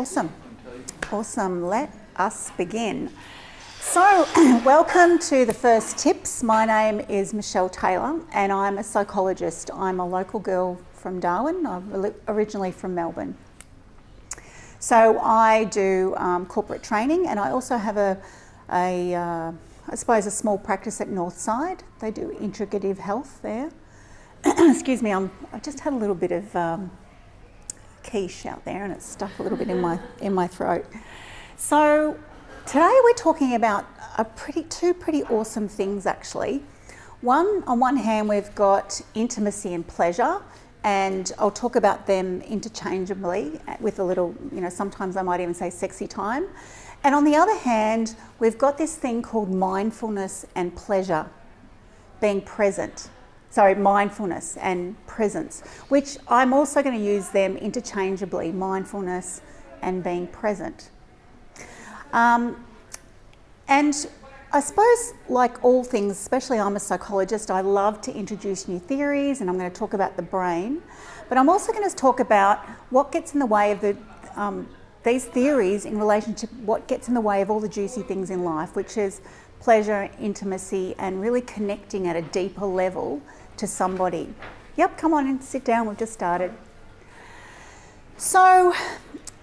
Awesome. Awesome. Let us begin. So, welcome to the first tips. My name is Micelle Taylor and I'm a psychologist. I'm a local girl from Darwin. I'm originally from Melbourne. So I do corporate training, and I also have I suppose a small practice at Northside. They do integrative health there. Excuse me, I just had a little bit of quiche out there and it's stuck a little bit in my throat. So today we're talking about two pretty awesome things actually. On one hand we've got intimacy and pleasure, and I'll talk about them interchangeably with a little, sometimes I might even say sexy time. And on the other hand, we've got this thing called mindfulness and pleasure, being present. Sorry, mindfulness and presence, which I'm also going to use them interchangeably, mindfulness and being present. And I suppose, like all things, especially I'm a psychologist, I love to introduce new theories, and I'm going to talk about the brain. But I'm also going to talk about what gets in the way of these theories in relation to what gets in the way of all the juicy things in life, which is pleasure, intimacy, and really connecting at a deeper level to somebody. Yep, come on and sit down, we've just started. So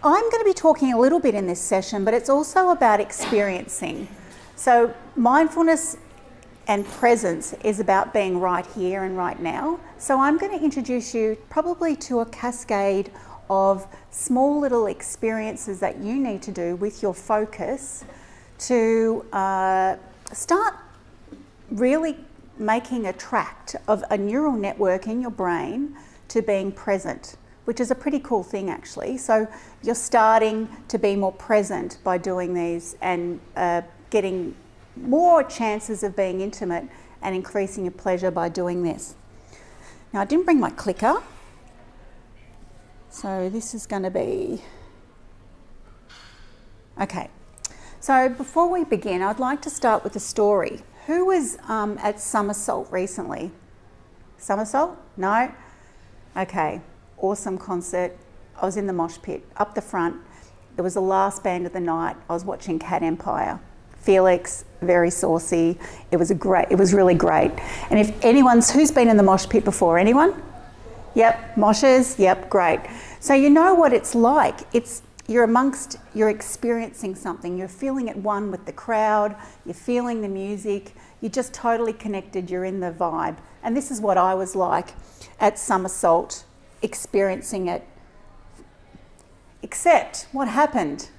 I'm going to be talking a little bit in this session, but it's also about experiencing. So mindfulness and presence is about being right here and right now. So I'm going to introduce you probably to a cascade of small little experiences that you need to do with your focus to start really making a tract of a neural network in your brain to being present, which is a pretty cool thing actually. So you're starting to be more present by doing these and getting more chances of being intimate and increasing your pleasure by doing this. Now I didn't bring my clicker, so this is going to be... Okay, so before we begin, I'd like to start with a story. Who was at Somersault recently? Somersault? No? Okay, awesome concert. I was in the mosh pit, up the front. It was the last band of the night. I was watching Cat Empire. Felix, very saucy. It was really great. And if who's been in the mosh pit before? Anyone? Yep, moshes, yep, great. So you know what it's like. You're experiencing something. You're feeling at one with the crowd. You're feeling the music. You're just totally connected. You're in the vibe. And this is what I was like at Somersault, experiencing it. Except what happened?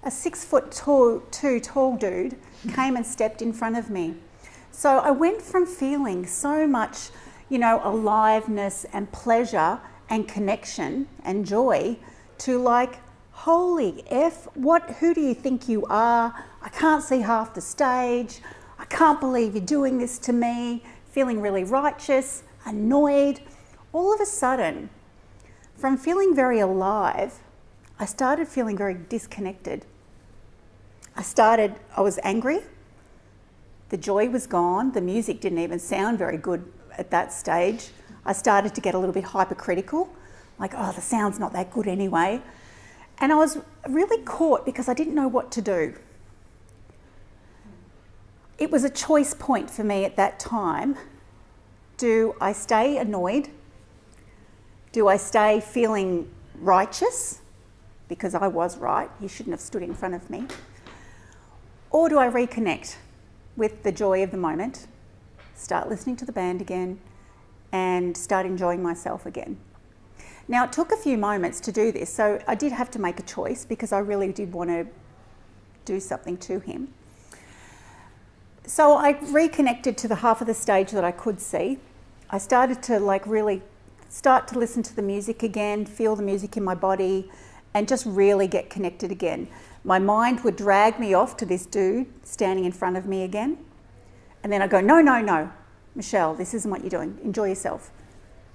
A 6'2" tall dude came and stepped in front of me. So I went from feeling so much, aliveness and pleasure and connection and joy to like, holy F, who do you think you are? I can't see half the stage. I can't believe you're doing this to me. Feeling really righteous, annoyed. All of a sudden, from feeling very alive, I started feeling very disconnected. I was angry. The joy was gone. The music didn't even sound very good at that stage. I started to get a little bit hypercritical, like, oh, the sound's not that good anyway. And I was really caught because I didn't know what to do. It was a choice point for me at that time. Do I stay annoyed? Do I stay feeling righteous? Because I was right, you shouldn't have stood in front of me. Or do I reconnect with the joy of the moment, start listening to the band again, and start enjoying myself again? Now, it took a few moments to do this, so I did have to make a choice because I really did want to do something to him. So I reconnected to the half of the stage that I could see. I started to really start to listen to the music again, feel the music in my body, and just really get connected again. My mind would drag me off to this dude standing in front of me again. And then I'd go, no, no, no, Micelle, this isn't what you're doing. Enjoy yourself.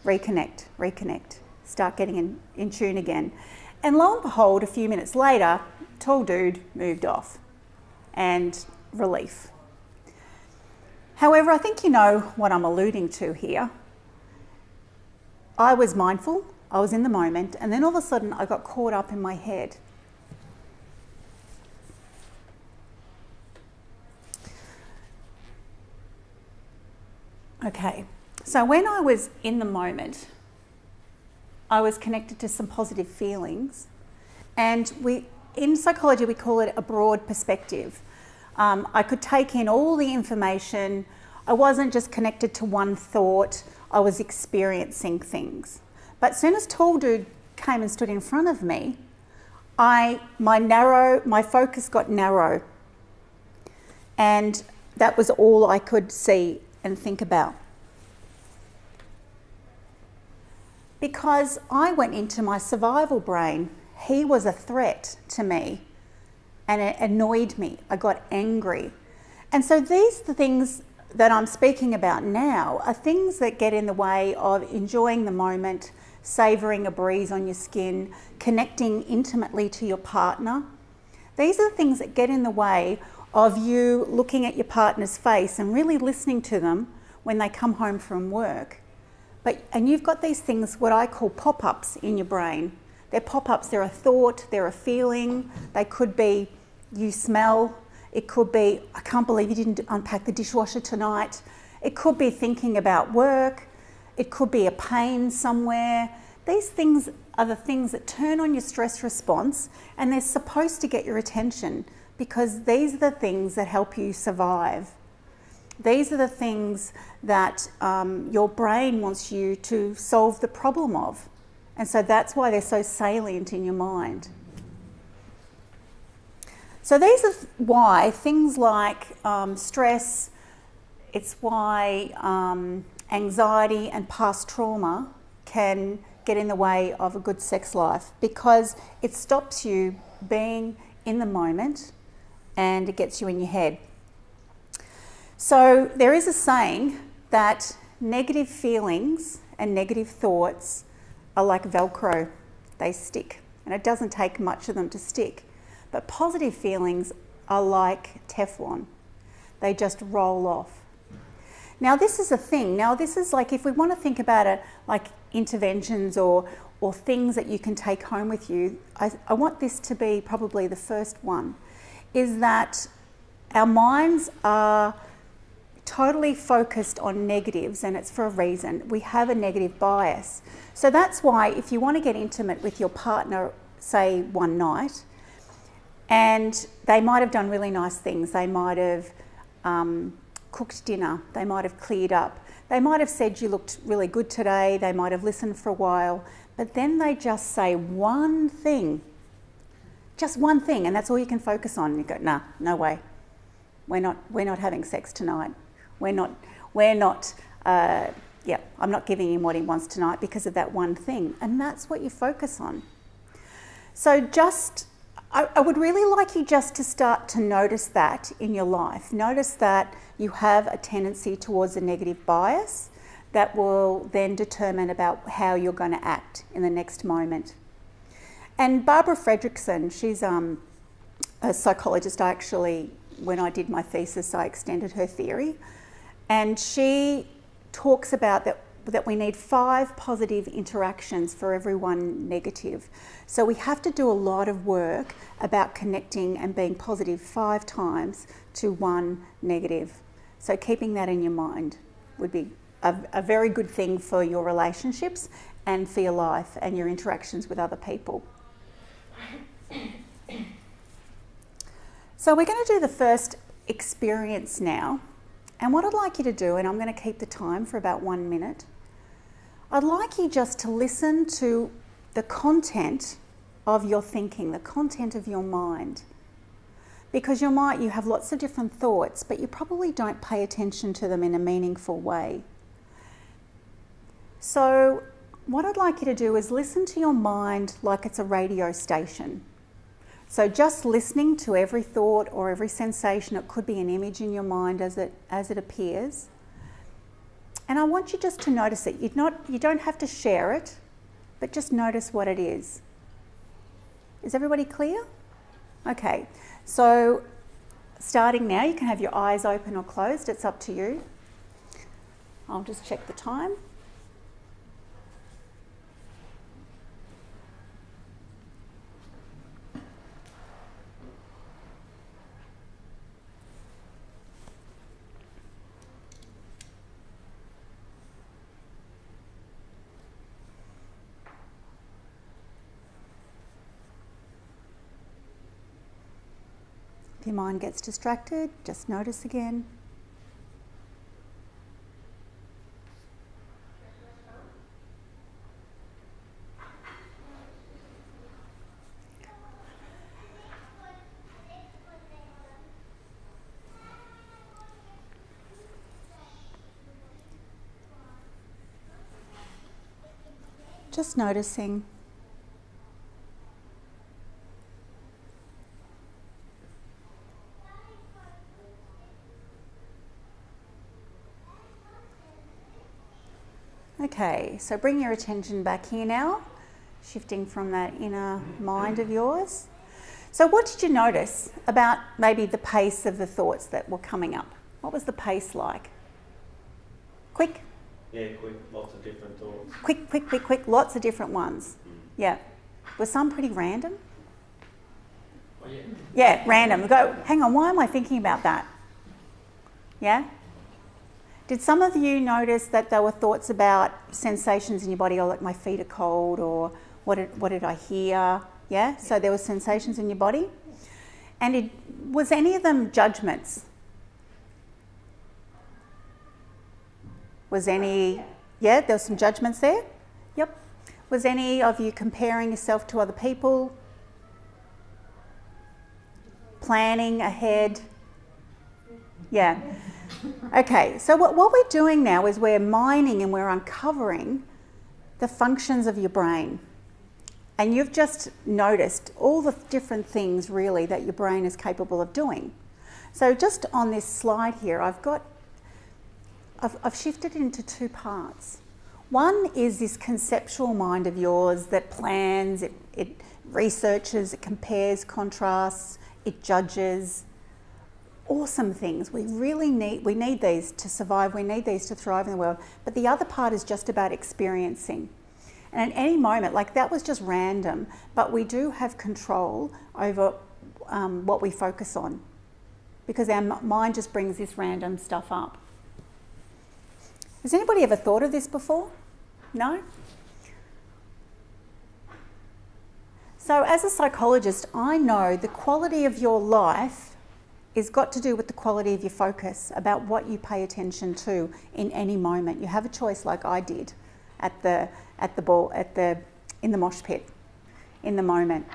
Reconnect, reconnect. Start getting in tune again. And lo and behold, a few minutes later, tall dude moved off. And relief. However, I think you know what I'm alluding to here. I was mindful, I was in the moment, and then all of a sudden I got caught up in my head. Okay, so when I was in the moment, I was connected to some positive feelings, and in psychology we call it a broad perspective. I could take in all the information. I wasn't just connected to one thought, I was experiencing things. But as soon as Tall Dude came and stood in front of me, my focus got narrow, and that was all I could see and think about. Because I went into my survival brain. He was a threat to me, and it annoyed me. I got angry. And so these the things that I'm speaking about now are things that get in the way of enjoying the moment, savouring a breeze on your skin, connecting intimately to your partner. These are the things that get in the way of you looking at your partner's face and really listening to them when they come home from work. And you've got these things, what I call pop-ups in your brain. They're pop-ups, they're a thought, they're a feeling. They could be, you smell. It could be, I can't believe you didn't unpack the dishwasher tonight. It could be thinking about work. It could be a pain somewhere. These things are the things that turn on your stress response, and they're supposed to get your attention because these are the things that help you survive. These are the things that your brain wants you to solve the problem of. And so that's why they're so salient in your mind. So these are why things like stress, it's why anxiety and past trauma can get in the way of a good sex life, because it stops you being in the moment and it gets you in your head. So there is a saying that negative feelings and negative thoughts are like Velcro. They stick, and it doesn't take much of them to stick. But positive feelings are like Teflon. They just roll off. Now this is a thing. Now this is like, if we want to think about it like interventions or things that you can take home with you, I want this to be probably the first one, is that our minds are totally focused on negatives, and it's for a reason. We have a negative bias. So that's why if you want to get intimate with your partner, say one night, and they might have done really nice things. They might have cooked dinner. They might have cleared up. They might have said you looked really good today. They might have listened for a while. But then they just say one thing, just one thing, and that's all you can focus on. And you go, nah, no way. We're not having sex tonight. I'm not giving him what he wants tonight because of that one thing. And that's what you focus on. So I would really like you just to start to notice that in your life. Notice that you have a tendency towards a negative bias that will then determine about how you're going to act in the next moment. And Barbara Fredrickson, she's a psychologist. When I did my thesis, I extended her theory. And she talks about that we need 5 positive interactions for every one negative. So we have to do a lot of work about connecting and being positive 5 times to 1 negative. So keeping that in your mind would be a very good thing for your relationships and for your life and your interactions with other people. So we're going to do the first experience now. And what I'd like you to do, and I'm going to keep the time for about 1 minute, I'd like you just to listen to the content of your thinking, the content of your mind. Because you have lots of different thoughts, but you probably don't pay attention to them in a meaningful way. So what I'd like you to do is listen to your mind like it's a radio station. So just listening to every thought or every sensation. It could be an image in your mind as it appears. And I want you just to notice it. You don't have to share it, but just notice what it is. Is everybody clear? Okay, so starting now, you can have your eyes open or closed. It's up to you. I'll just check the time. If your mind gets distracted, just notice again. Just noticing. Okay, so bring your attention back here now, shifting from that inner mind of yours. So what did you notice about maybe the pace of the thoughts that were coming up? What was the pace like? Quick? Yeah, quick, lots of different thoughts. Quick, lots of different ones. Yeah. Were some pretty random? Oh, yeah. Yeah, random. Go, hang on, why am I thinking about that? Yeah? Did some of you notice that there were thoughts about sensations in your body, or like my feet are cold, or what did I hear? Yeah? So there were sensations in your body. And was any of them judgments? Was any, yeah, there were some judgments there? Yep. Was any of you comparing yourself to other people? Planning ahead? Yeah. Okay, so what we're doing now is we're mining and we're uncovering the functions of your brain. And you've just noticed all the different things really that your brain is capable of doing. So just on this slide here, I've shifted it into two parts. One is this conceptual mind of yours that plans, it researches, it compares, contrasts, it judges. Awesome things. We need these to survive, we need these to thrive in the world. But the other part is just about experiencing. And at any moment, like that was just random, but we do have control over what we focus on, because our mind just brings this random stuff up. Has anybody ever thought of this before? No? So as a psychologist, I know the quality of your life is got to do with the quality of your focus, about what you pay attention to in any moment. You have a choice, like I did in the mosh pit, in the moment.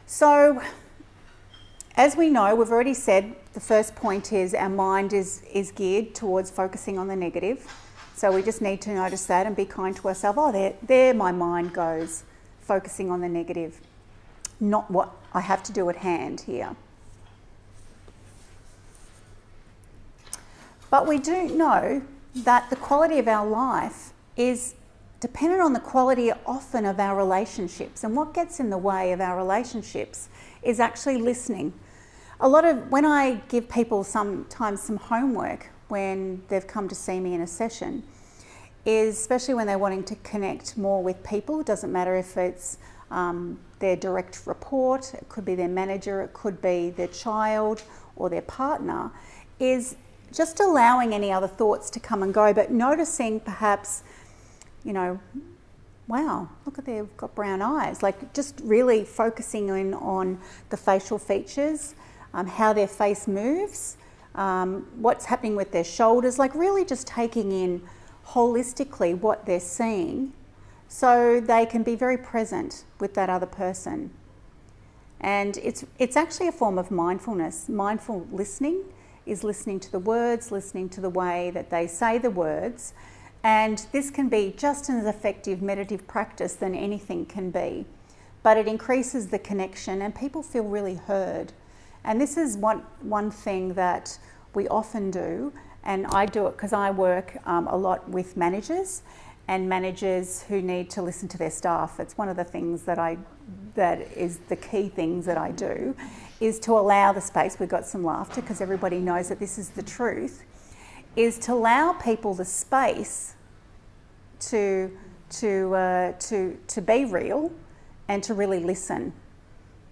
So as we know, we've already said the first point is our mind is geared towards focusing on the negative. So we just need to notice that and be kind to ourselves. Oh, there my mind goes, focusing on the negative, not what I have to do at hand here. But we do know that the quality of our life is dependent on the quality often of our relationships. And what gets in the way of our relationships is actually listening. When I give people sometimes some homework when they've come to see me in a session, is especially when they're wanting to connect more with people. It doesn't matter if it's their direct report, it could be their manager, it could be their child or their partner, is just allowing any other thoughts to come and go, but noticing perhaps, you know, wow, look at they've got brown eyes. Like just really focusing in on the facial features, how their face moves, what's happening with their shoulders, like really just taking in holistically what they're seeing so they can be very present with that other person. And it's actually a form of mindfulness. Mindful listening is listening to the words, listening to the way that they say the words. And this can be just as effective meditative practice than anything can be. But it increases the connection and people feel really heard. And this is one thing that we often do, and I do it because I work a lot with managers and managers who need to listen to their staff. It's one of the things that is the key things that I do, is to allow the space. We've got some laughter because everybody knows that this is the truth, is to allow people the space to be real and to really listen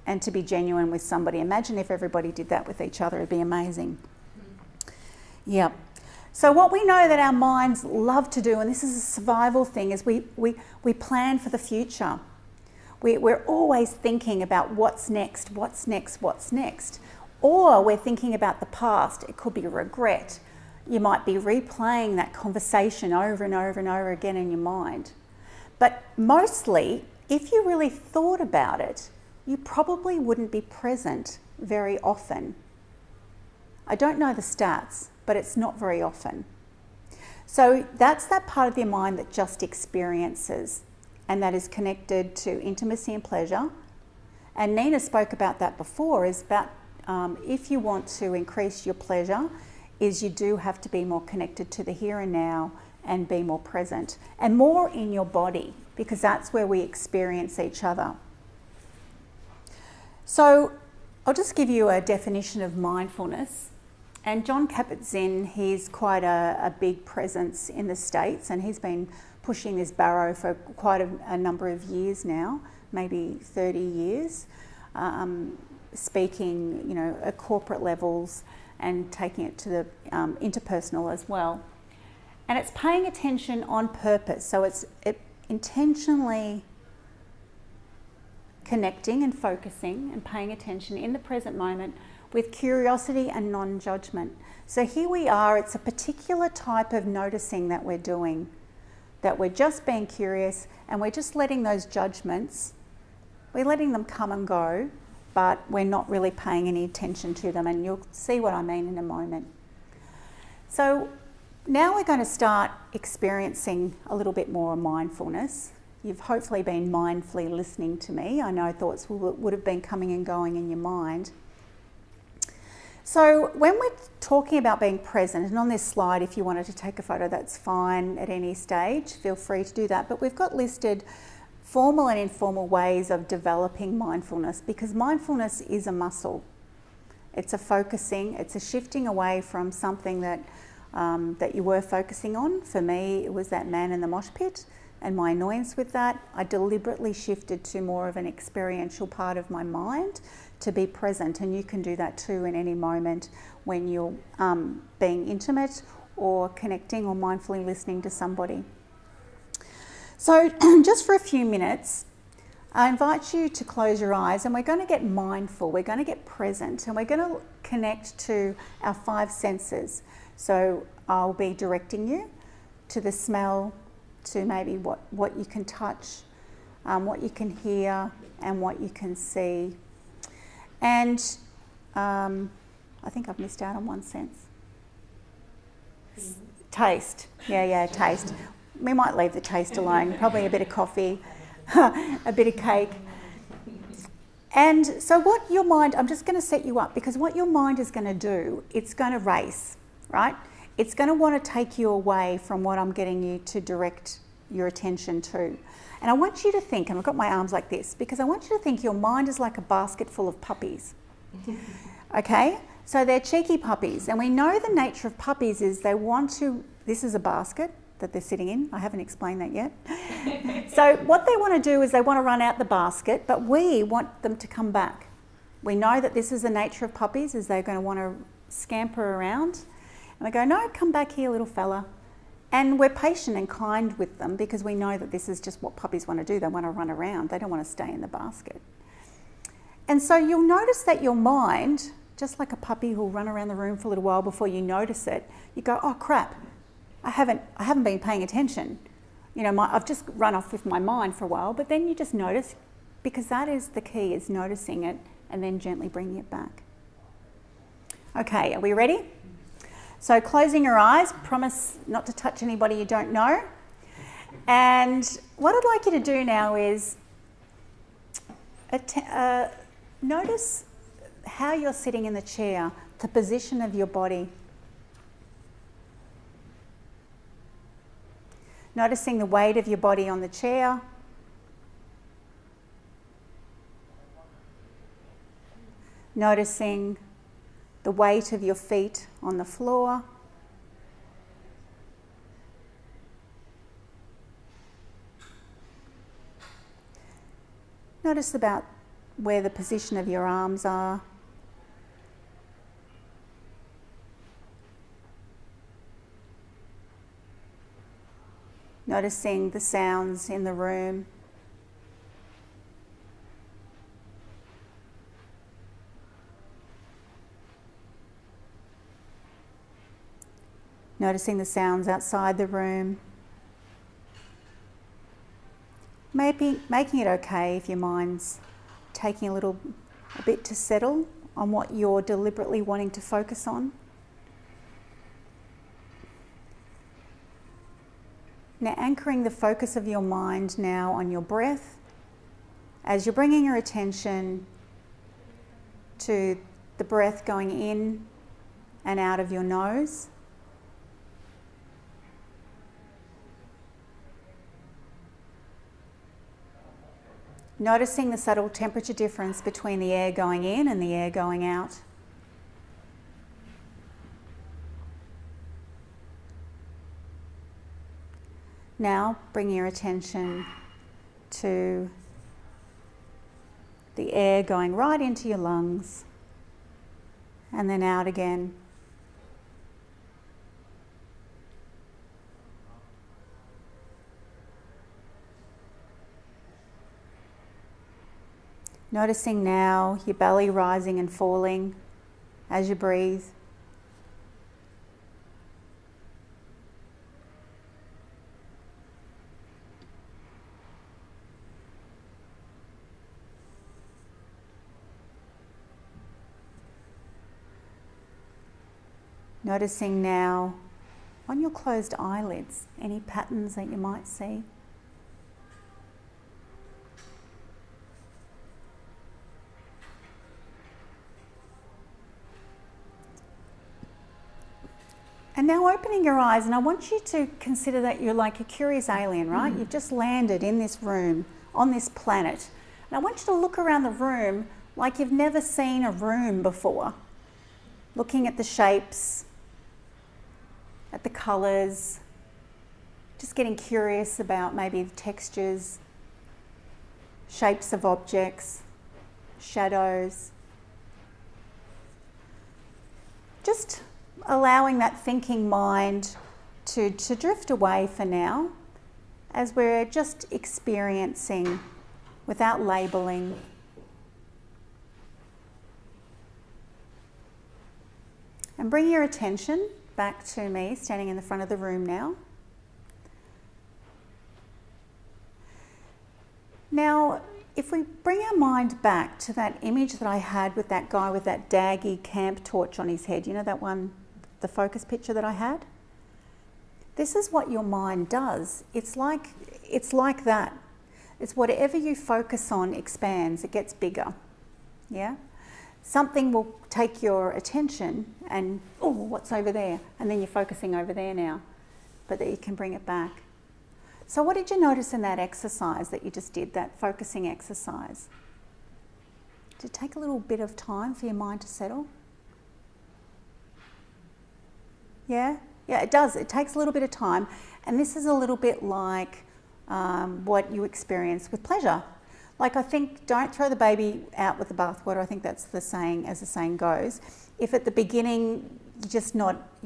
and to be genuine with somebody. Imagine if everybody did that with each other, it'd be amazing. Yep. So what we know that our minds love to do, and this is a survival thing, is we plan for the future. We're always thinking about what's next, what's next, what's next. Or we're thinking about the past. It could be regret. You might be replaying that conversation over and over and over again in your mind. But mostly, if you really thought about it, you probably wouldn't be present very often. I don't know the stats, but it's not very often. So that's that part of your mind that just experiences, and that is connected to intimacy and pleasure. And Nina spoke about that before, is about if you want to increase your pleasure, is you do have to be more connected to the here and now and be more present and more in your body, because that's where we experience each other. So I'll just give you a definition of mindfulness. And John Kabat-Zinn, he's quite a big presence in the States, and he's been pushing this barrow for quite a number of years now, maybe 30 years, speaking, you know, at corporate levels and taking it to the interpersonal as well. And it's paying attention on purpose. So it's intentionally connecting and focusing and paying attention in the present moment with curiosity and non-judgment. So here we are, it's a particular type of noticing that we're doing, that we're just being curious and we're just letting those judgments, we're letting them come and go, but we're not really paying any attention to them, and you'll see what I mean in a moment. So now we're going to start experiencing a little bit more mindfulness. You've hopefully been mindfully listening to me. I know thoughts would have been coming and going in your mind. So when we're talking about being present, and on this slide, if you wanted to take a photo, that's fine at any stage, feel free to do that. But we've got listed formal and informal ways of developing mindfulness, because mindfulness is a muscle. It's a focusing, it's a shifting away from something that, that you were focusing on. For me, it was that man in the mosh pit and my annoyance with that. I deliberately shifted to more of an experiential part of my mind to be present, and you can do that too in any moment when you're being intimate or connecting or mindfully listening to somebody. So just for a few minutes, I invite you to close your eyes, and we're going to get mindful, we're going to get present, and we're going to connect to our 5 senses. So I'll be directing you to the smell, to maybe what you can touch, what you can hear, and what you can see. And I think I've missed out on one sense. Taste. Yeah, taste. We might leave the taste alone. Probably a bit of coffee, a bit of cake. And so what your mind, I'm just going to set you up, because what your mind is going to do, it's going to race, right? It's going to want to take you away from what I'm getting you to direct your attention to. And I want you to think, and I've got my arms like this, because I want you to think your mind is like a basket full of puppies. Okay? So they're cheeky puppies, and we know the nature of puppies is they want to, this is a basket that they're sitting in. I haven't explained that yet. So what they want to do is they want to run out the basket, but we want them to come back. We know that this is the nature of puppies, is they're going to want to scamper around. And we go, no, come back here, little fella. And we're patient and kind with them, because we know that this is just what puppies want to do. They want to run around. They don't want to stay in the basket. And so you'll notice that your mind, just like a puppy who'll run around the room for a little while before you notice it, you go, oh crap, I haven't been paying attention. You know, I've just run off with my mind for a while, but then you just notice, because that is the key, is noticing it and then gently bringing it back. Okay, are we ready? So closing your eyes, promise not to touch anybody you don't know. And what I'd like you to do now is notice how you're sitting in the chair, the position of your body. Noticing the weight of your body on the chair. Noticing the weight of your feet on the floor. Notice about where the position of your arms are. Noticing the sounds in the room. Noticing the sounds outside the room. Maybe making it okay if your mind's taking a bit to settle on what you're deliberately wanting to focus on. Now anchoring the focus of your mind now on your breath as you're bringing your attention to the breath going in and out of your nose. Noticing the subtle temperature difference between the air going in and the air going out. Now bring your attention to the air going right into your lungs and then out again. Noticing now your belly rising and falling as you breathe. Noticing now on your closed eyelids any patterns that you might see. And now opening your eyes, and I want you to consider that you're like a curious alien, right? You've just landed in this room, on this planet. And I want you to look around the room like you've never seen a room before. Looking at the shapes, at the colours, just getting curious about maybe the textures, shapes of objects, shadows. Just allowing that thinking mind to drift away for now as we're just experiencing without labelling. And bring your attention back to me, standing in the front of the room now. Now, if we bring our mind back to that image that I had with that guy with that daggy camp torch on his head, you know that one, the focus picture that I had? This is what your mind does. It's like that. It's whatever you focus on expands, it gets bigger, yeah? Something will take your attention and, oh, what's over there? And then you're focusing over there now, but that you can bring it back. So what did you notice in that exercise that you just did, that focusing exercise? Did it take a little bit of time for your mind to settle? Yeah, it does. It takes a little bit of time. And this is a little bit like what you experience with pleasure. Like, I think, don't throw the baby out with the bathwater. I think that's the saying, as the saying goes. If at the beginning you're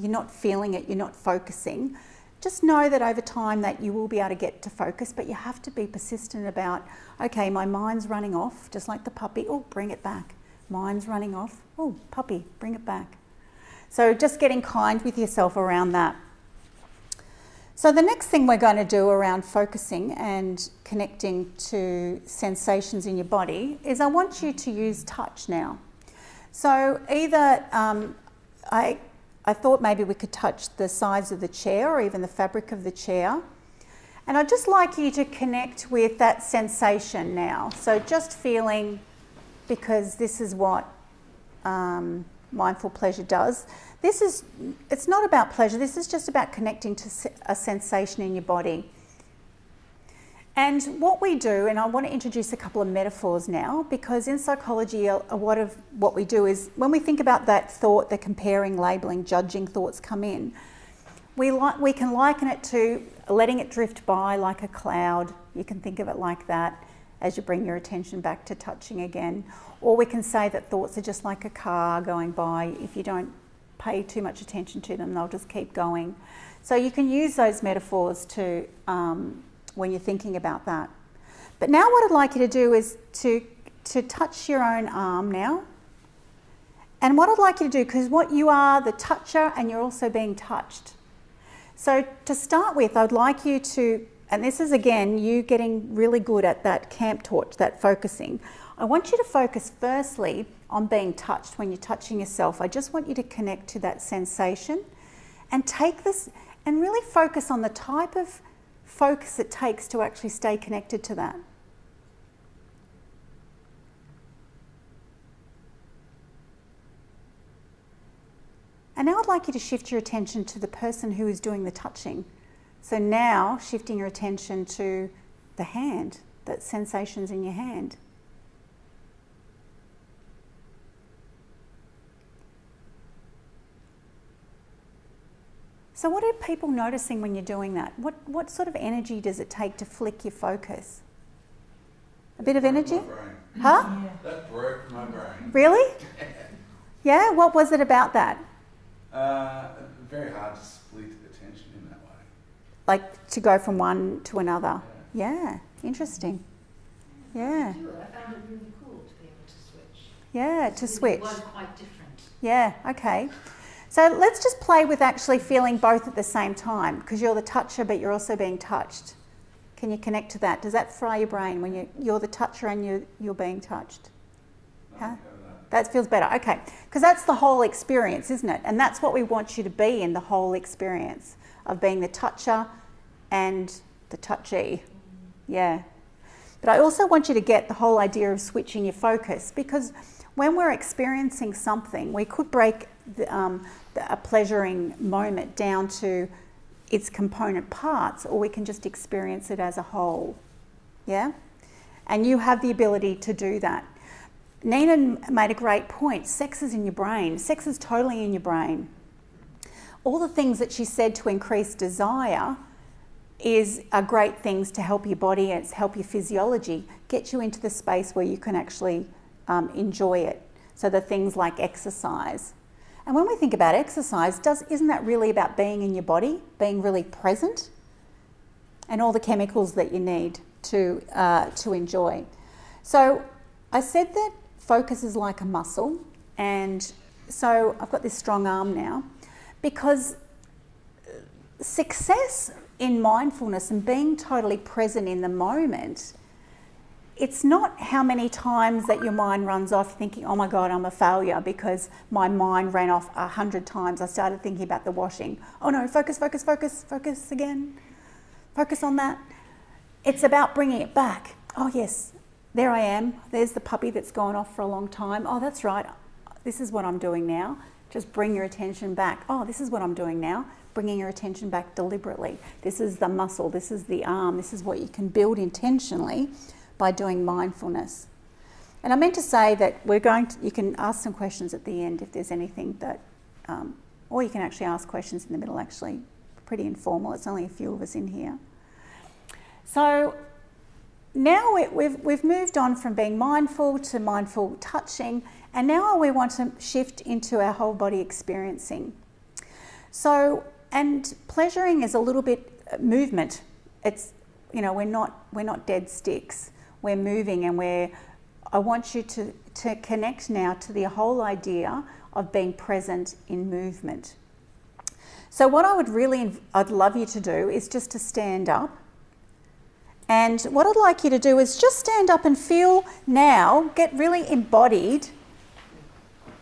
not feeling it, you're not focusing, just know that over time that you will be able to get to focus, but you have to be persistent about, okay, my mind's running off, just like the puppy. Oh, bring it back. Mind's running off. Oh, puppy, bring it back. So just getting kind with yourself around that. So the next thing we're going to do around focusing and connecting to sensations in your body is I want you to use touch now. So either, I thought maybe we could touch the sides of the chair or even the fabric of the chair. And I'd just like you to connect with that sensation now. So just feeling, because this is what mindful pleasure does. It's not about pleasure, this is just about connecting to a sensation in your body. And what we do, and I want to introduce a couple of metaphors now, because in psychology, a lot of what we do is when we think about that thought, the comparing, labelling, judging thoughts come in, we can liken it to letting it drift by like a cloud. You can think of it like that as you bring your attention back to touching again. Or we can say that thoughts are just like a car going by. If you don't pay too much attention to them, they'll just keep going. So you can use those metaphors to when you're thinking about that. But now what I'd like you to do is to touch your own arm now. And what I'd like you to do, because what you are the toucher and you're also being touched. So to start with, I'd like you to, and this is again, you getting really good at that camp torch, that focusing. I want you to focus firstly on being touched when you're touching yourself. I just want you to connect to that sensation and take this and really focus on the type of focus it takes to actually stay connected to that. And now I'd like you to shift your attention to the person who is doing the touching. So now shifting your attention to the hand, that sensations in your hand. So what are people noticing when you're doing that? What sort of energy does it take to flick your focus? A bit of energy? Huh? Yeah. That broke my brain. Really? Yeah? What was it about that? Very hard to split attention in that way. Like to go from one to another? Yeah. Interesting. Yeah. I found it really cool to be able to switch. Yeah, to switch. It was quite different. Yeah, okay. So let's just play with actually feeling both at the same time, because you're the toucher but you're also being touched. Can you connect to that? Does that fry your brain when you're the toucher and you're being touched? Huh? That feels better, okay. Because that's the whole experience, isn't it? And that's what we want you to be in the whole experience of being the toucher and the touchee. Yeah. But I also want you to get the whole idea of switching your focus, because when we're experiencing something, we could break a pleasuring moment down to its component parts, or we can just experience it as a whole. Yeah? And you have the ability to do that. Nina made a great point. Sex is in your brain. Sex is totally in your brain. All the things that she said to increase desire are great things to help your body and help your physiology, get you into the space where you can actually enjoy it. So the things like exercise. And when we think about exercise, isn't that really about being in your body, being really present, and all the chemicals that you need to enjoy? So I said that focus is like a muscle, and so I've got this strong arm now, because success in mindfulness and being totally present in the moment, it's not how many times that your mind runs off thinking, oh my God, I'm a failure because my mind ran off 100 times. I started thinking about the washing. Oh no, focus, focus, focus, focus again. Focus on that. It's about bringing it back. Oh yes, there I am. There's the puppy that's gone off for a long time. Oh, that's right. This is what I'm doing now. Just bring your attention back. Oh, this is what I'm doing now. Bringing your attention back deliberately. This is the muscle. This is the arm. This is what you can build intentionally by doing mindfulness. And I meant to say that you can ask some questions at the end if there's anything that, or you can actually ask questions in the middle, actually. Pretty informal. It's only a few of us in here. So now we've moved on from being mindful to mindful touching, and now we want to shift into our whole body experiencing. So, and pleasuring is a little bit movement. It's, you know, we're not dead sticks. We're moving, and I want you to connect now to the whole idea of being present in movement. So what I'd love you to do is just to stand up. And what I'd like you to do is just stand up and feel now, get really embodied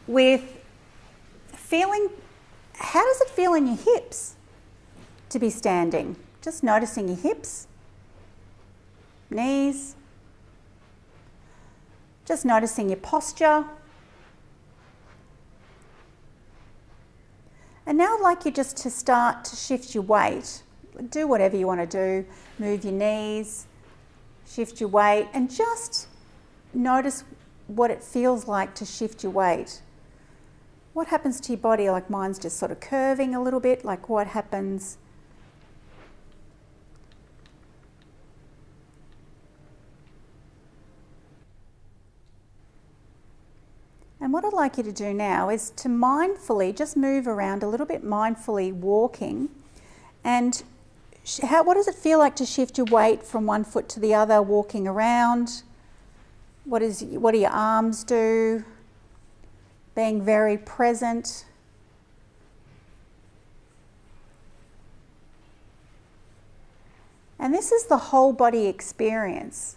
with feeling, how does it feel in your hips to be standing? Just noticing your hips, knees, just noticing your posture. And now I'd like you just to start to shift your weight. Do whatever you want to do. Move your knees, shift your weight, and just notice what it feels like to shift your weight. What happens to your body? Like mine's just sort of curving a little bit. Like what happens? And what I'd like you to do now is to mindfully just move around a little bit, mindfully walking. And what does it feel like to shift your weight from one foot to the other, walking around? What do your arms do? Being very present. And this is the whole body experience.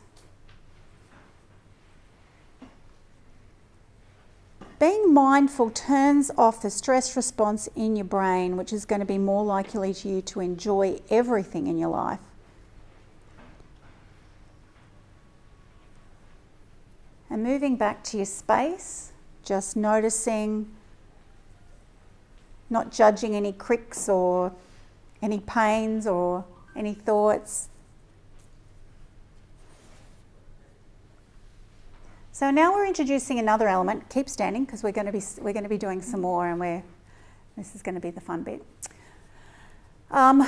Being mindful turns off the stress response in your brain, which is going to be more likely to you to enjoy everything in your life. And moving back to your space, just noticing, not judging any cricks or any pains or any thoughts. So now we're introducing another element. Keep standing because we're going to be doing some more, and this is going to be the fun bit. I'm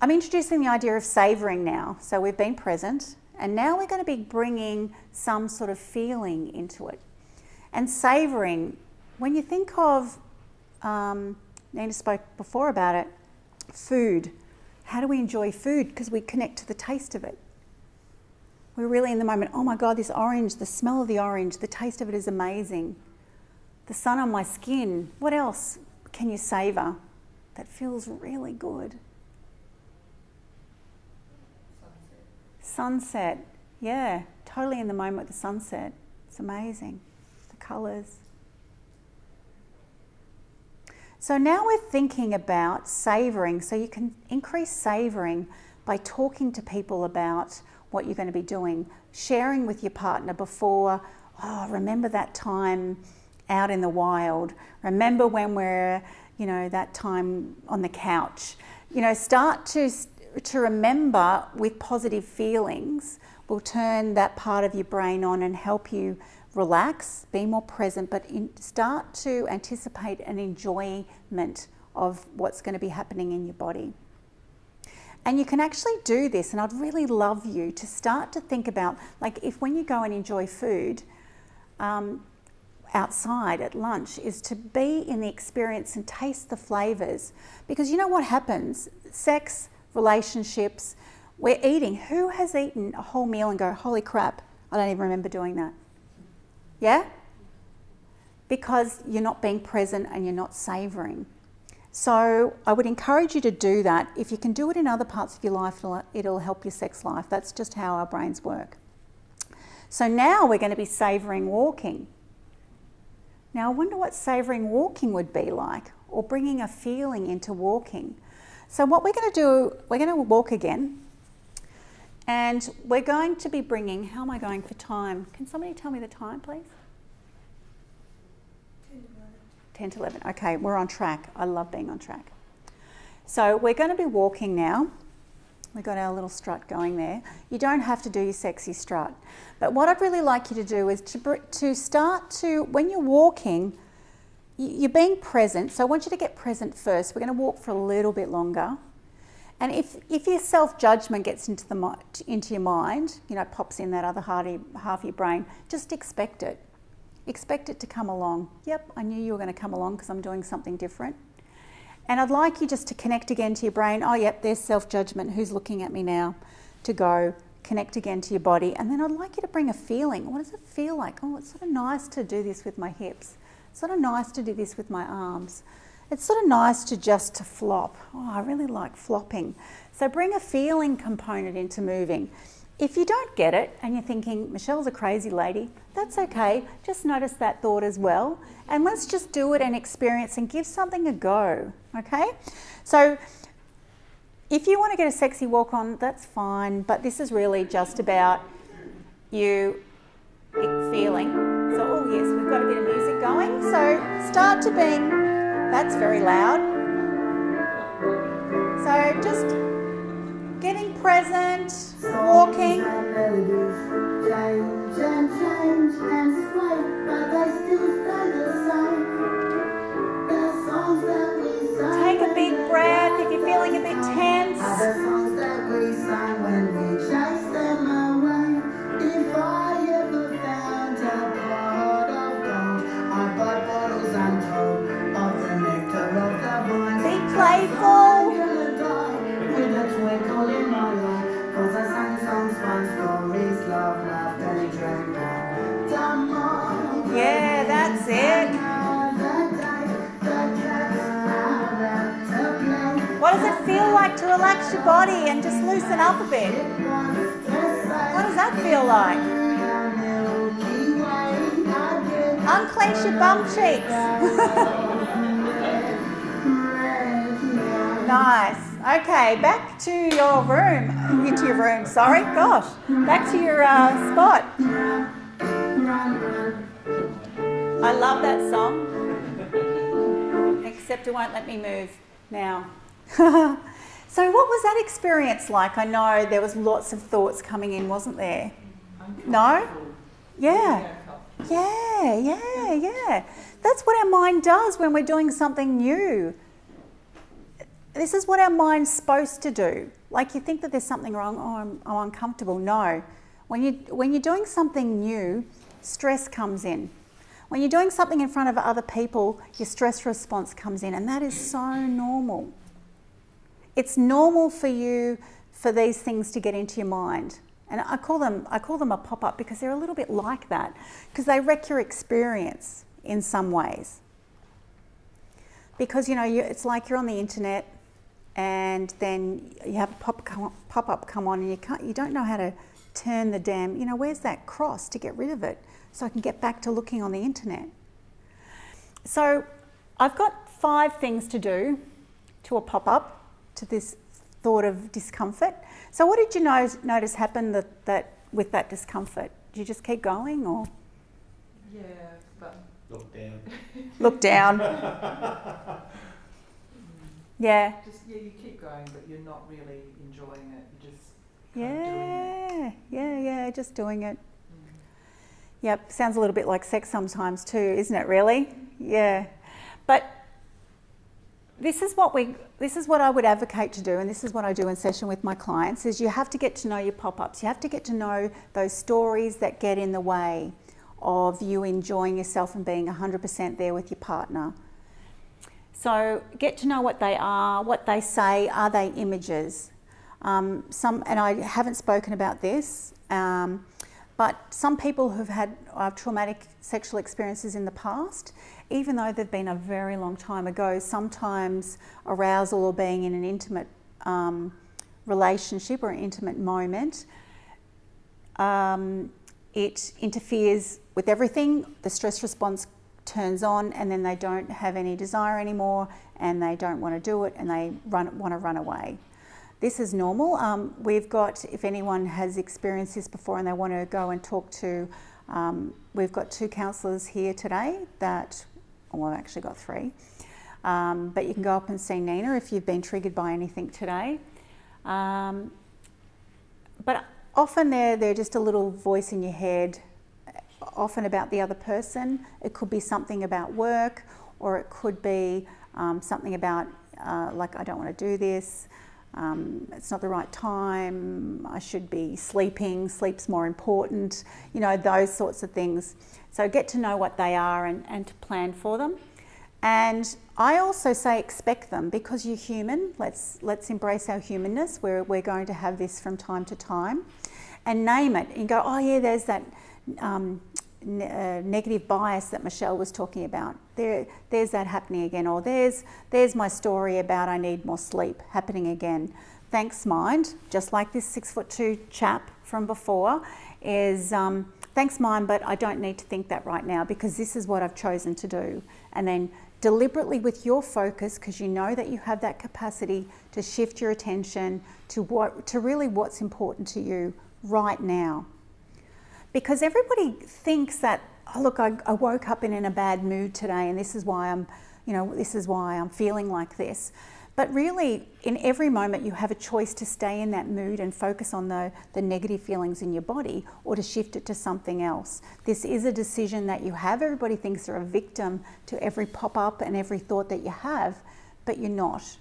introducing the idea of savouring now. So we've been present, and now we're going to be bringing some sort of feeling into it. And savouring, when you think of, Nina spoke before about it, food. How do we enjoy food? Because we connect to the taste of it. We're really in the moment. Oh my God, this orange, the smell of the orange, the taste of it is amazing. The sun on my skin. What else can you savour that feels really good? Sunset. Yeah, totally in the moment with the sunset. It's amazing. The colours. So now we're thinking about savouring. So you can increase savouring by talking to people about what you're going to be doing, sharing with your partner before, oh, remember that time out in the wild, remember when we're, that time on the couch. Start to remember with positive feelings will turn that part of your brain on and help you relax, be more present, but start to anticipate an enjoyment of what's going to be happening in your body. And you can actually do this, and I'd really love you to start to think about, like, if when you go and enjoy food outside at lunch, is to be in the experience and taste the flavours. Because you know what happens? Sex, relationships, we're eating. Who has eaten a whole meal and go, holy crap, I don't even remember doing that? Yeah? Because you're not being present and you're not savouring. So I would encourage you to do that. If you can do it in other parts of your life, it'll help your sex life. That's just how our brains work. So now we're going to be savouring walking. Now I wonder what savouring walking would be like, or bringing a feeling into walking. So what we're going to do, we're going to walk again. And we're going to be bringing, how am I going for time? Can somebody tell me the time, please? 10 to 11. Okay, we're on track. I love being on track. So we're going to be walking now. We've got our little strut going there. You don't have to do your sexy strut. But what I'd really like you to do is to start to, when you're walking, you're being present. So I want you to get present first. We're going to walk for a little bit longer. And if your self-judgment gets into your mind, pops in that other half of your brain, just expect it. Expect it to come along. Yep, I knew you were going to come along because I'm doing something different. And I'd like you just to connect again to your brain. Oh, yep, there's self-judgment. Who's looking at me now? To go, connect again to your body. And then I'd like you to bring a feeling. What does it feel like? Oh, it's sort of nice to do this with my hips. It's sort of nice to do this with my arms. It's sort of nice to flop. Oh, I really like flopping. So bring a feeling component into moving. If you don't get it and you're thinking, Michelle's a crazy lady, that's okay. Just notice that thought as well. And let's just do it and experience and give something a go, okay? So if you want to get a sexy walk on, that's fine. But this is really just about you feeling. So, oh yes, we've got a bit of music going. So start to being, that's very loud. So just getting present, walking. Take a big breath if you're feeling a bit tense. Be playful. like to relax your body and just loosen up a bit? What does that feel like? Unclench your bum cheeks. Nice. Okay, back to your room. Into your room, sorry. Gosh. Back to your spot. I love that song. Except it won't let me move now. So what was that experience like? I know there was lots of thoughts coming in, wasn't there? No? Yeah. Yeah. That's what our mind does when we're doing something new. This is what our mind's supposed to do. Like, you think that there's something wrong, I'm uncomfortable. No. When you're doing something new, stress comes in. When you're doing something in front of other people, your stress response comes in, and that is so normal. It's normal for these things to get into your mind. And I call them a pop-up because they're a little bit like that, because they wreck your experience in some ways. Because, it's like you're on the internet and then you have a pop-up come on and you don't know how to turn the damn, where's that cross to get rid of it so I can get back to looking on the internet. So I've got 5 things to do to a pop-up, to this thought of discomfort. So what did you notice happened that with that discomfort? Did you just keep going, or? Yeah, but... Look down. Look down. Yeah. You keep going, but you're not really enjoying it. You're just doing it. Just doing it. Yep, sounds a little bit like sex sometimes too, isn't it, really? Yeah. But this is what I would advocate to do, and this is what I do in session with my clients, is you have to get to know your pop-ups. You have to get to know those stories that get in the way of you enjoying yourself and being 100% there with your partner. So get to know what they are, what they say. Are they images? And I haven't spoken about this, but some people who've had traumatic sexual experiences in the past, even though they've been a very long time ago, sometimes arousal or being in an intimate relationship or an intimate moment, it interferes with everything. The stress response turns on, and then they don't have any desire anymore, and they don't want to do it, and they want to run away. This is normal. We've got, if anyone has experienced this before and they want to go and talk to, we've got 2 counsellors here today that, well, I've actually got 3. But you can go up and see Nina if you've been triggered by anything today. But often they're just a little voice in your head, often about the other person. It could be something about work, or it could be something about, like, I don't want to do this. It's not the right time, I should be sleeping, sleep's more important, those sorts of things. So get to know what they are and to plan for them. And I also say expect them, because you're human. Let's embrace our humanness. We're going to have this from time to time. And name it and go, oh yeah, there's that negative bias that Micelle was talking about. There's that happening again, or there's my story about I need more sleep happening again. Thanks, mind, just like this 6'2" chap from before, is thanks, mind, but I don't need to think that right now, because this is what I've chosen to do. And then deliberately with your focus, because you know that you have that capacity to shift your attention to really what's important to you right now. Because everybody thinks that, oh, look, I woke up in a bad mood today, and this is why I'm feeling like this. But really, in every moment, you have a choice to stay in that mood and focus on the negative feelings in your body, or to shift it to something else. This is a decision that you have. Everybody thinks they're a victim to every pop-up and every thought that you have, but you're not.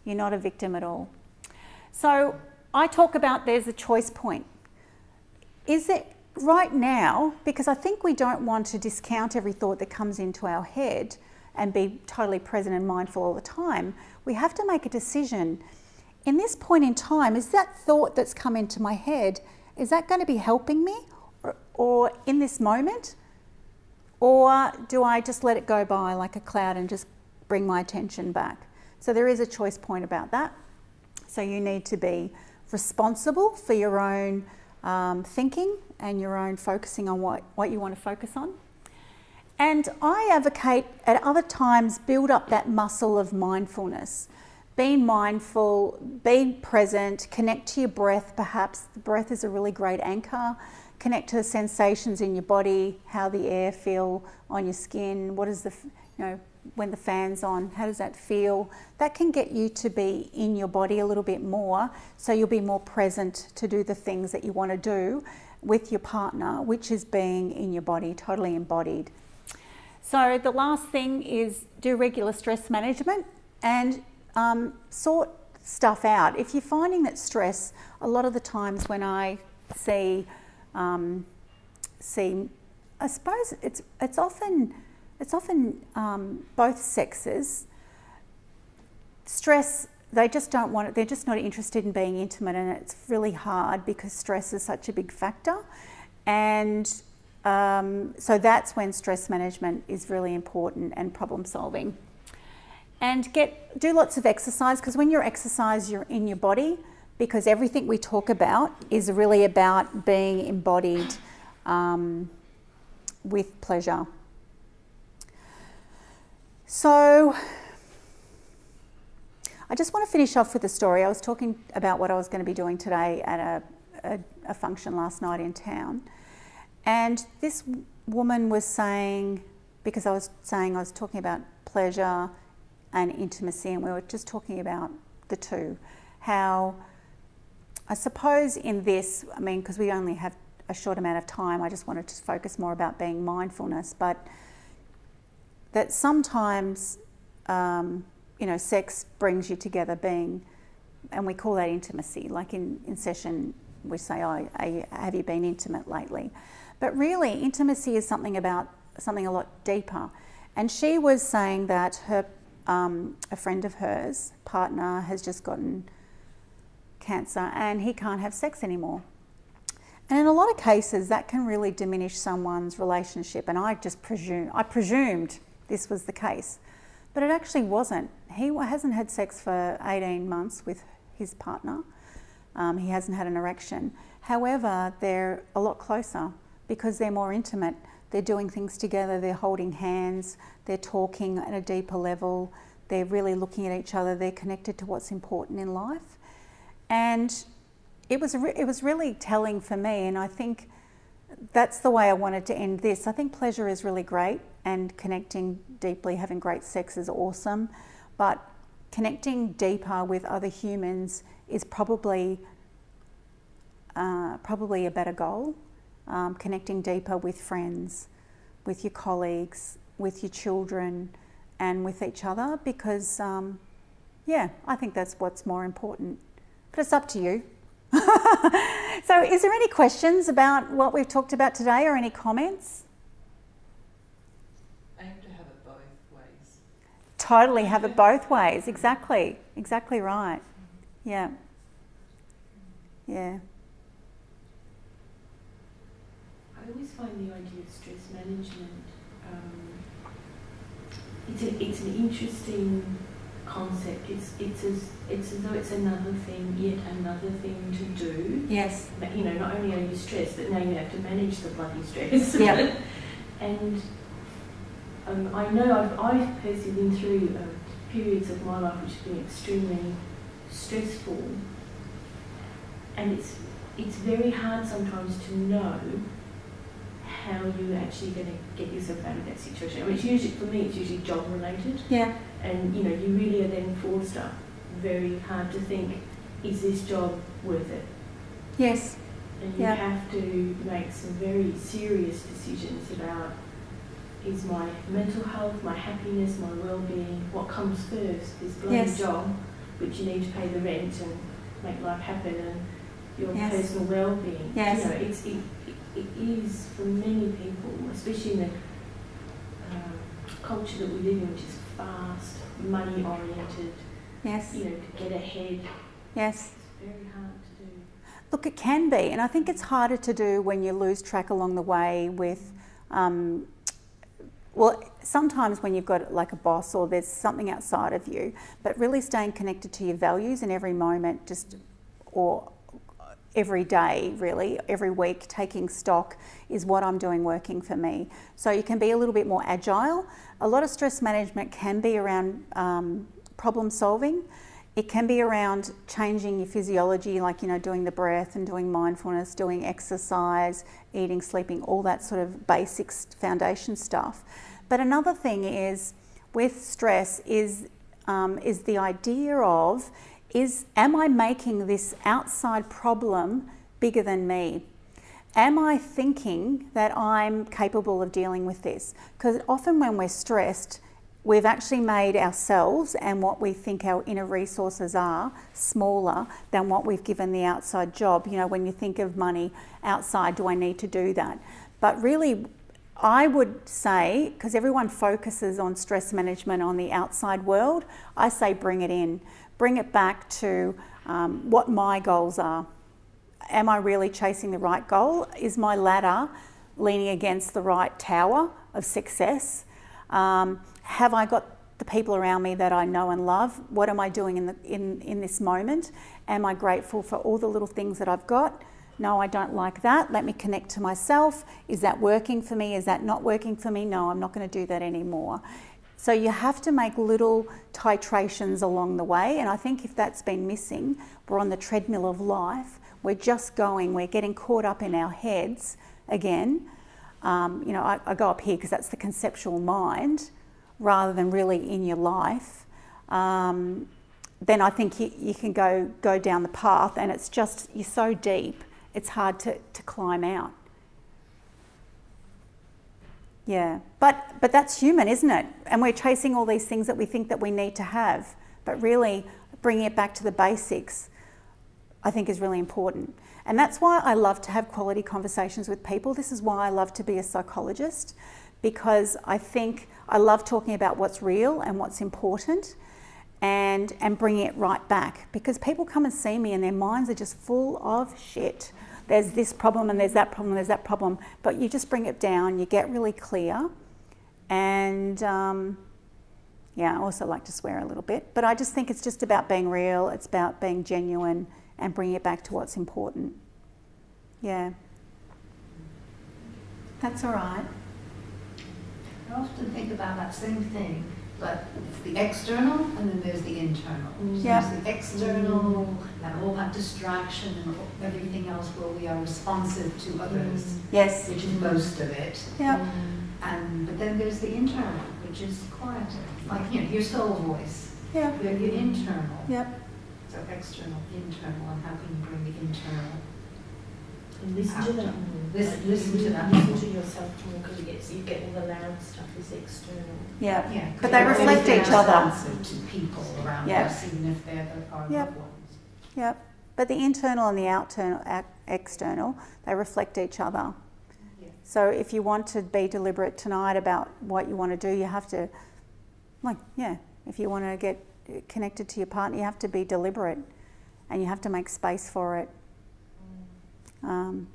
You're not a victim at all. So I talk about there's a choice point. Is it right now, because I think we don't want to discount every thought that comes into our head and be totally present and mindful all the time. We have to make a decision. In this point in time, is that thought that's come into my head, is that going to be helping me or in this moment? Or do I just let it go by like a cloud and just bring my attention back? So there is a choice point about that. So you need to be responsible for your own thinking and your own focusing on what you want to focus on. And I advocate at other times build up that muscle of mindfulness. Being mindful, being present, connect to your breath perhaps. The breath is a really great anchor. Connect to the sensations in your body, how the air feel on your skin, what is the, when the fan's on, how does that feel? That can get you to be in your body a little bit more, so you'll be more present to do the things that you want to do with your partner, which is being in your body, totally embodied. So the last thing is do regular stress management and sort stuff out. If you're finding that stress, a lot of the times when I see, I suppose it's often both sexes. Stress, they just don't want it. They're just not interested in being intimate, and it's really hard because stress is such a big factor. And so that's when stress management is really important, and problem solving. And do lots of exercise, because when you exercise, you're in your body, because everything we talk about is really about being embodied with pleasure. So I just want to finish off with a story. I was talking about what I was going to be doing today at a function last night in town. And this woman was saying, because I was talking about pleasure and intimacy, and we were just talking about the two, how I suppose in this, I mean, because we only have a short amount of time, I just wanted to focus more about being mindfulness, but that sometimes, sex brings you together and we call that intimacy. Like in session, we say, oh, have you been intimate lately? But really, intimacy is something a lot deeper. And she was saying that a friend of hers, partner, has just gotten cancer and he can't have sex anymore. And in a lot of cases, that can really diminish someone's relationship. And I presumed this was the case, but it actually wasn't. He hasn't had sex for 18 months with his partner. He hasn't had an erection. However, they're a lot closer because they're more intimate. They're doing things together, they're holding hands, they're talking at a deeper level, they're really looking at each other, they're connected to what's important in life. And it was really telling for me, and I think that's the way I wanted to end this. I think pleasure is really great, and connecting deeply, having great sex is awesome, but connecting deeper with other humans is probably a better goal. Connecting deeper with friends, with your colleagues, with your children, and with each other, because I think that's what's more important. But it's up to you. So is there any questions about what we've talked about today, or any comments? Aim to have it both ways. Totally have it both ways, exactly right. Yeah. I always find the idea of stress management, it's an interesting concept. It's as though it's another thing, yet another thing to do. Yes. But, not only are you stressed, but now you have to manage the bloody stress. Yeah. And I know I've personally been through periods of my life which have been extremely stressful, and it's very hard sometimes to know how you're actually going to get yourself out of that situation. I mean, for me, it's usually job related. Yeah. And you really are then forced up very hard to think, is this job worth it? Yes. And you have to make some very serious decisions about, is my mental health, my happiness, my well-being, what comes first? This bloody job, which you need to pay the rent and make life happen, and your personal well-being. Yes. It is for many people, especially in the culture that we live in, which is fast, money-oriented. Yes. To get ahead. Yes. It's very hard to do. Look, it can be, and I think it's harder to do when you lose track along the way with well, sometimes when you've got like a boss or there's something outside of you, but really staying connected to your values in every moment, or every day, really, every week, taking stock, is what I'm doing working for me. So you can be a little bit more agile. A lot of stress management can be around problem solving. It can be around changing your physiology, like, doing the breath and doing mindfulness, doing exercise, eating, sleeping, all that sort of basic foundation stuff. But another thing is, with stress, is the idea of, am I making this outside problem bigger than me? Am I thinking that I'm capable of dealing with this? Because often when we're stressed, we've actually made ourselves and what we think our inner resources are smaller than what we've given the outside job. When you think of money outside, do I need to do that? But really, I would say, because everyone focuses on stress management on the outside world, I say bring it in. Bring it back to what my goals are. Am I really chasing the right goal? Is my ladder leaning against the right tower of success? Have I got the people around me that I know and love? What am I doing in this moment? Am I grateful for all the little things that I've got? No, I don't like that. Let me connect to myself. Is that working for me? Is that not working for me? No, I'm not going to do that anymore. So you have to make little titrations along the way, and I think if that's been missing, we're on the treadmill of life. We're just going, we're getting caught up in our heads again. I go up here because that's the conceptual mind, rather than really in your life. Then I think you can go down the path, and it's just, you're so deep, it's hard to climb out. Yeah, but that's human, isn't it? And we're chasing all these things that we think that we need to have, but really bringing it back to the basics, I think, is really important. And that's why I love to have quality conversations with people. This is why I love to be a psychologist, because I think I love talking about what's real and what's important, and bringing it right back. Because people come and see me and their minds are just full of shit. There's this problem and there's that problem and there's that problem, but you just bring it down, you get really clear. And I also like to swear a little bit, but I just think it's just about being real, it's about being genuine and bringing it back to what's important. Yeah. That's all right. I often think about that same thing, but it's the external and then there's the internal. So there's the external, and all that distraction and everything else where we are responsive to others. Yes. Which is most of it. Yeah. But then there's the internal, which is quieter. Like, your soul voice. Yeah. Your internal. Yep. So external, internal, and how can you bring the internal? And listen to that. Listen to that. Listen to yourself more, because you get all the loud stuff is external. Yeah. Yeah, But they reflect each other. Responsive to people around us, even if they're our loved ones. Yep. But the internal and the external, they reflect each other. Yeah. So if you want to be deliberate tonight about what you want to do, you have to, if you want to get connected to your partner, you have to be deliberate, and you have to make space for it. And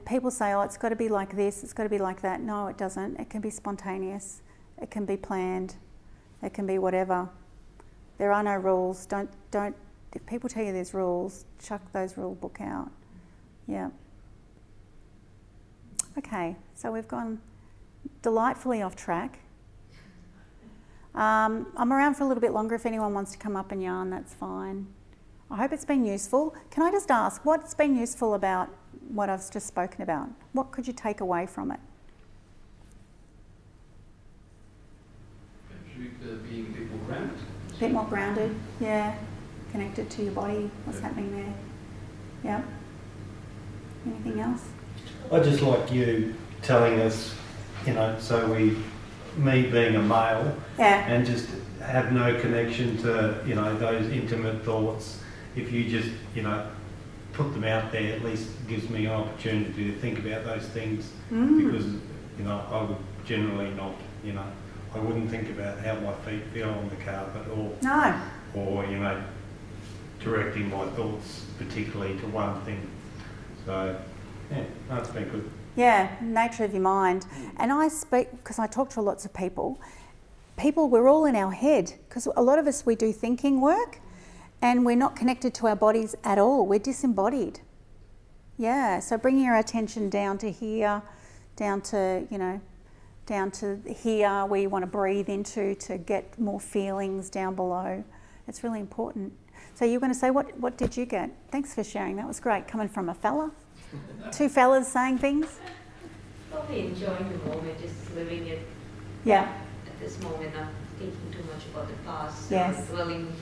people say, oh, it's got to be like this, it's got to be like that. No, it doesn't. It can be spontaneous. It can be planned. It can be whatever. There are no rules. Don't. If people tell you there's rules, chuck those rule book out. Yeah. Okay, so we've gone delightfully off track. I'm around for a little bit longer. If anyone wants to come up and yarn, that's fine. I hope it's been useful. Can I just ask, what's been useful about what I've just spoken about? What could you take away from it? Being a bit more grounded. A bit more grounded, yeah. Connected to your body, what's happening there. Yeah. Anything else? I just like you telling us, so me being a male, and just have no connection to, those intimate thoughts. If you just, put them out there, at least gives me an opportunity to think about those things, because, I would generally not, I wouldn't think about how my feet feel on the carpet, or directing my thoughts particularly to one thing. So, Yeah, that's been good. Yeah, nature of your mind. And I speak, because I talk to lots of people, we're all in our head, because a lot of us, we do thinking work and we're not connected to our bodies at all. We're disembodied. Yeah, so bringing your attention down to here, down to here where you want to breathe into to get more feelings down below. It's really important. So you're going to say, what did you get? Thanks for sharing. That was great. Coming from a fella. 2 fellas saying things. Probably enjoying the moment, just living it. Yeah. At this moment, not thinking too much about the past. Yes. Or dwelling,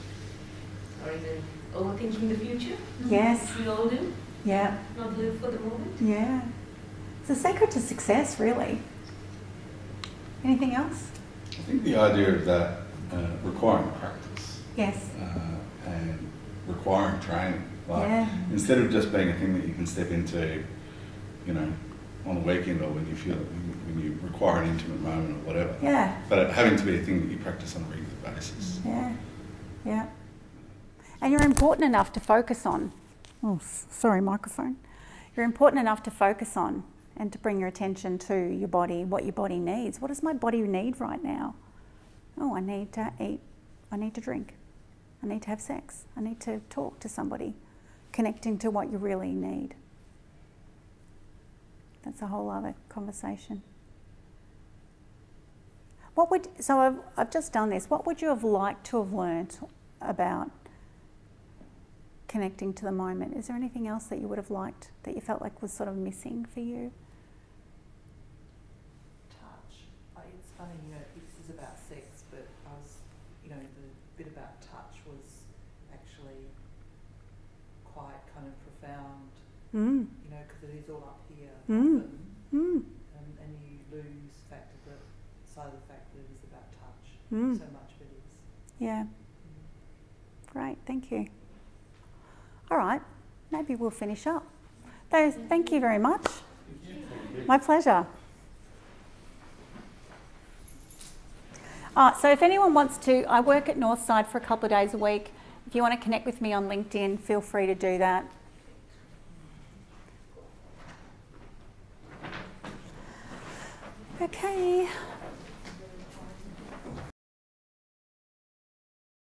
or even overthinking the future. Yes. We all do. Yeah. Not live for the moment. Yeah. It's a secret to success, really. Anything else? I think the idea of that requiring practice. Yes. And requiring training. Like, yeah. Instead of just being a thing that you can step into, you know, on the weekend or when you feel when you require an intimate moment or whatever. Yeah. But having to be a thing that you practice on a regular basis. Yeah. Yeah. And you're important enough to focus on. Oh, sorry, microphone. You're important enough to focus on and to bring your attention to your body, what your body needs. What does my body need right now? Oh, I need to eat. I need to drink. I need to have sex. I need to talk to somebody. Connecting to what you really need. That's a whole other conversation. So I've just done this. What would you have liked to have learnt about connecting to the moment? Is there anything else that you would have liked that you felt like was sort of missing for you? Touch. It's funny, you know, this is about sex, but the bit about touch was actually quite kind of profound, you know, because it is all up here often, and you lose sight of the fact that it is about touch. So much of it is. Yeah. Great, thank you. All right, maybe we'll finish up. Thank you very much. My pleasure. So if anyone wants to, I work at Northside for a couple of days a week. If you want to connect with me on LinkedIn, feel free to do that.